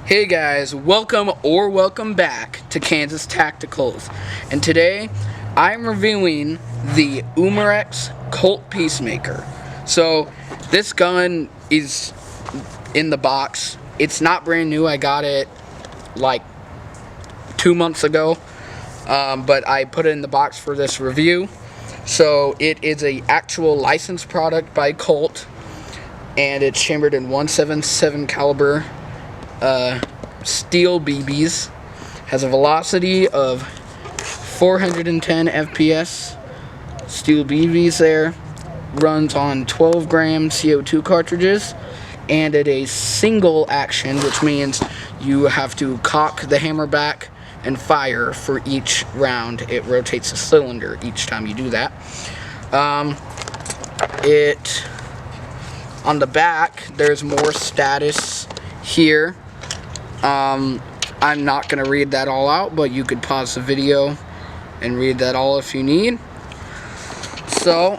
Hey guys, welcome back to Kansas Tacticals. And today I'm reviewing the Umarex Colt Peacemaker. So this gun is in the box. It's not brand new. I got it like 2 months ago, but I put it in the box for this review. So it is a actual licensed product by Colt, and it's chambered in 177 caliber steel BBs, has a velocity of 410 FPS, steel BBs there, runs on 12 gram CO2 cartridges, and at a single action, which means you have to cock the hammer back and fire for each round. It rotates the cylinder each time you do that. On the back, there's more status here. I'm not going to read that all out, but you could pause the video and read that all if you need. So,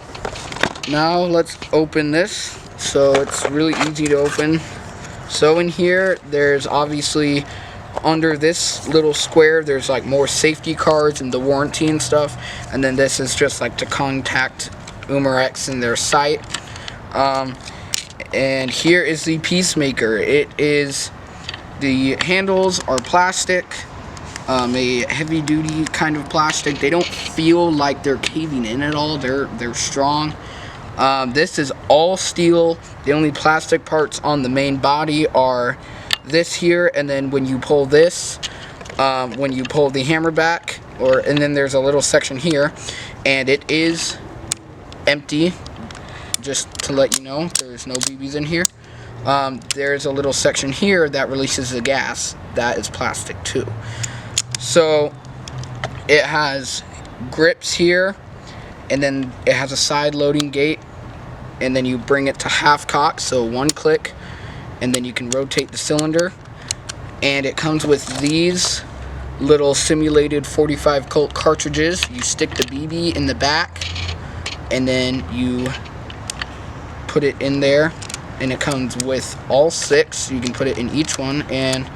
now let's open this. So, it's really easy to open. So, in here, there's obviously, under this little square, there's like more safety cards and the warranty and stuff. And then this is just like to contact Umarex and their site. And here is the Peacemaker. The handles are plastic, a heavy duty kind of plastic. They don't feel like they're caving in at all. They're strong. This is all steel. The only plastic parts on the main body are this here, and then when you pull this, when you pull the hammer back, and then there's a little section here, and it is empty. Just to let you know, there's no BBs in here. There's a little section here that releases the gas. That is plastic too. So it has grips here, and then it has a side loading gate, and then you bring it to half cock, so one click, and then you can rotate the cylinder. And it comes with these little simulated 45 Colt cartridges. You stick the BB in the back, and then you put it in there, and it comes with all 6. You can put it in each one, and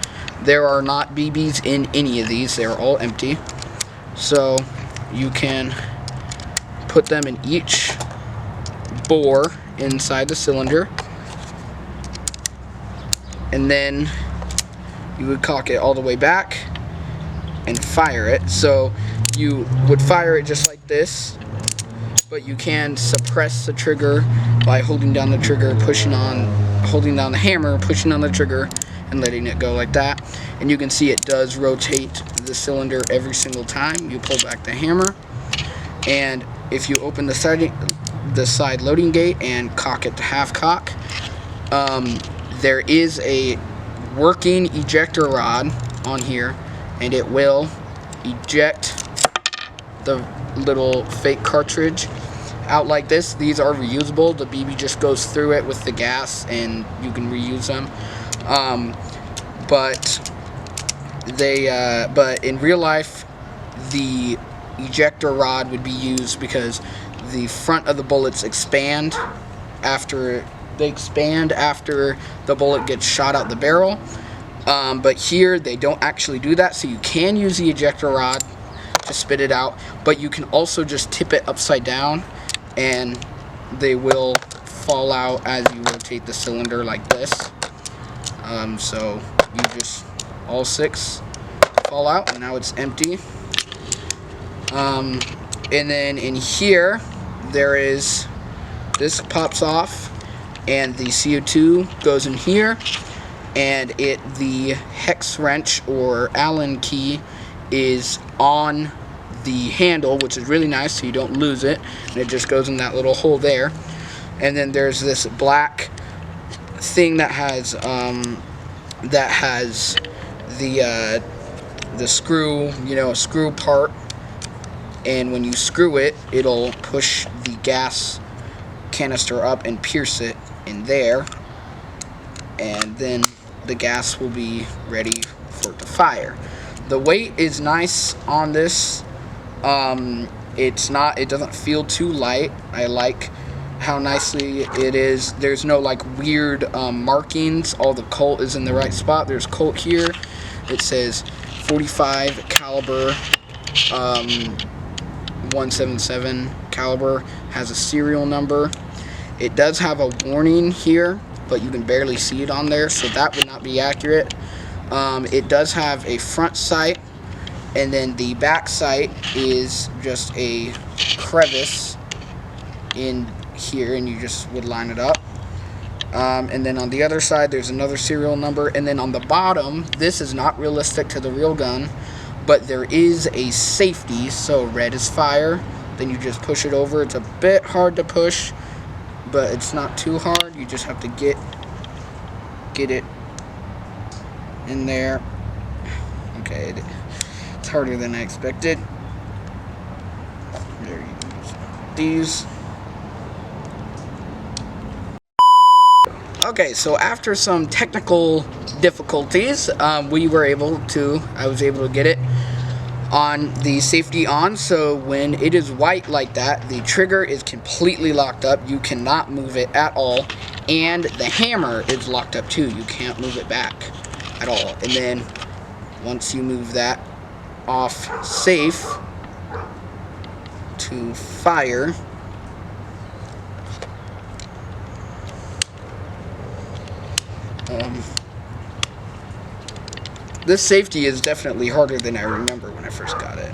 there are not BBs in any of these. They're all empty, so you can put them in each bore inside the cylinder, and then you would cock it all the way back and fire it. So you would fire it just like this, but you can suppress the trigger by holding down the trigger, holding down the hammer, pushing on the trigger, and letting it go like that. And you can see it does rotate the cylinder every single time you pull back the hammer. And if you open the side loading gate and cock it to half cock, there is a working ejector rod on here, and it will eject the little fake cartridge out like this. These are reusable. The BB just goes through it with the gas, and you can reuse them. But in real life, the ejector rod would be used because the front of the bullets expand after the bullet gets shot out the barrel. But here they don't actually do that, so you can use the ejector rod to spit it out, but you can also just tip it upside down, and they will fall out as you rotate the cylinder like this. So you just, all 6 fall out, and now it's empty. And then in here, this pops off, and the CO2 goes in here, and the hex wrench or Allen key is on the handle, which is really nice, so you don't lose it, and it just goes in that little hole there. And then there's this black thing that has the screw, screw part, and when you screw it, it'll push the gas canister up and pierce it in there, and then the gas will be ready for it to fire. The weight is nice on this. It doesn't feel too light. I like how nicely it is. There's no like weird markings. All the Colt is in the right spot. There's Colt here. It says 45 caliber, 177 caliber, has a serial number. It does have a warning here, but you can barely see it on there, so that would not be accurate. It does have a front sight, and then the back sight is just a crevice in here, and you just would line it up. And then on the other side there's another serial number, and then on the bottom, this is not realistic to the real gun, but there is a safety. So red is fire, then you just push it over. It's a bit hard to push, but it's not too hard. You just have to get it in there. Okay, it's harder than I expected. There you go. These. Okay, so after some technical difficulties, I was able to get it on the safety on. So when it is white like that, the trigger is completely locked up. You cannot move it at all. And the hammer is locked up too. You can't move it back at all. And then once you move that off safe to fire, this safety is definitely harder than I remember when I first got it.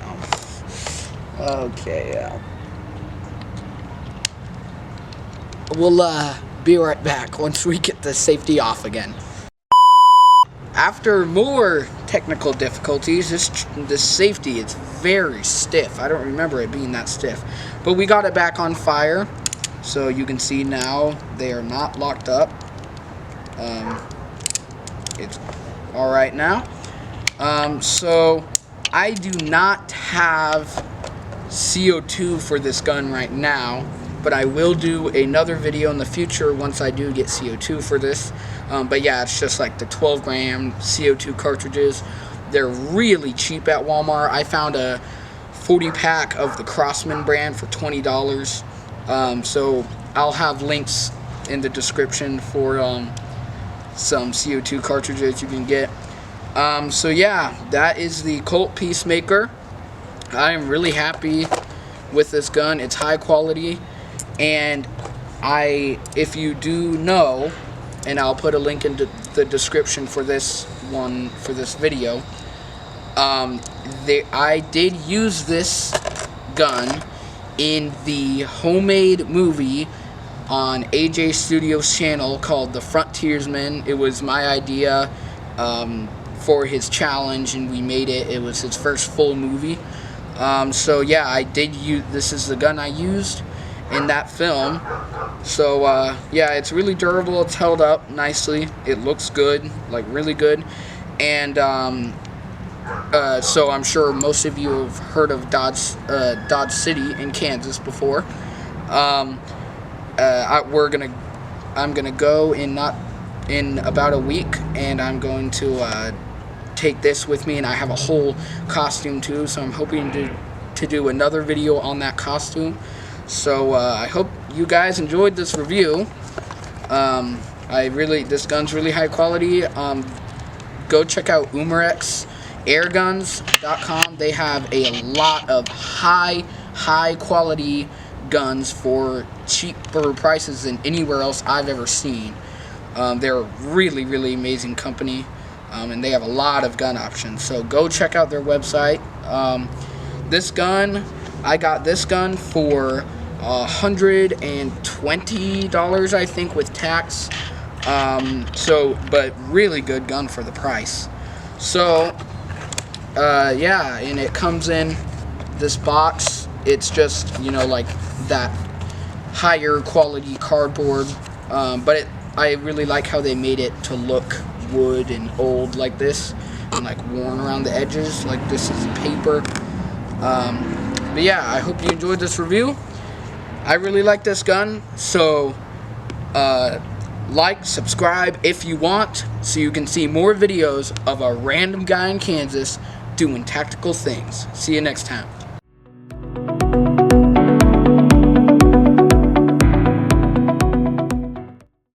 Okay, we'll be right back once we get the safety off again. After more technical difficulties, this safety is very stiff. I don't remember it being that stiff, but we got it back on fire, so you can see now they are not locked up. It's all right now. So I do not have CO2 for this gun right now, but I will do another video in the future once I do get CO2 for this. But yeah, it's just like the 12-gram CO2 cartridges. They're really cheap at Walmart. I found a 40-pack of the Crosman brand for $20. So I'll have links in the description for some CO2 cartridges you can get. So yeah, that is the Colt Peacemaker. I am really happy with this gun. It's high quality, and if you do know, and I'll put a link in the description for this video, I did use this gun in the homemade movie on AJ Studios' channel called The Frontiersman. It was my idea for his challenge, and we made it. It was his first full movie. So yeah, I did use, this is the gun I used in that film. So yeah, it's really durable. It's held up nicely. It looks good, like really good. And so I'm sure most of you have heard of Dodge City in Kansas before. I'm gonna go in about a week, and I'm going to take this with me, and I have a whole costume too, so I'm hoping to do another video on that costume. So I hope you guys enjoyed this review. This gun's really high quality. Go check out Umarex airguns.com. They have a lot of high quality guns for cheaper prices than anywhere else I've ever seen. They're a really amazing company, and they have a lot of gun options, so go check out their website. This gun, I got this gun for $120, I think, with tax. But really good gun for the price. So yeah, and it comes in this box. It's just, you know, like that higher quality cardboard, but I really like how they made it to look wood and old like this, and like worn around the edges like this is paper. But yeah, I hope you enjoyed this review. I really like this gun, so like, subscribe if you want, so you can see more videos of a random guy in Kansas doing tactical things. See you next time.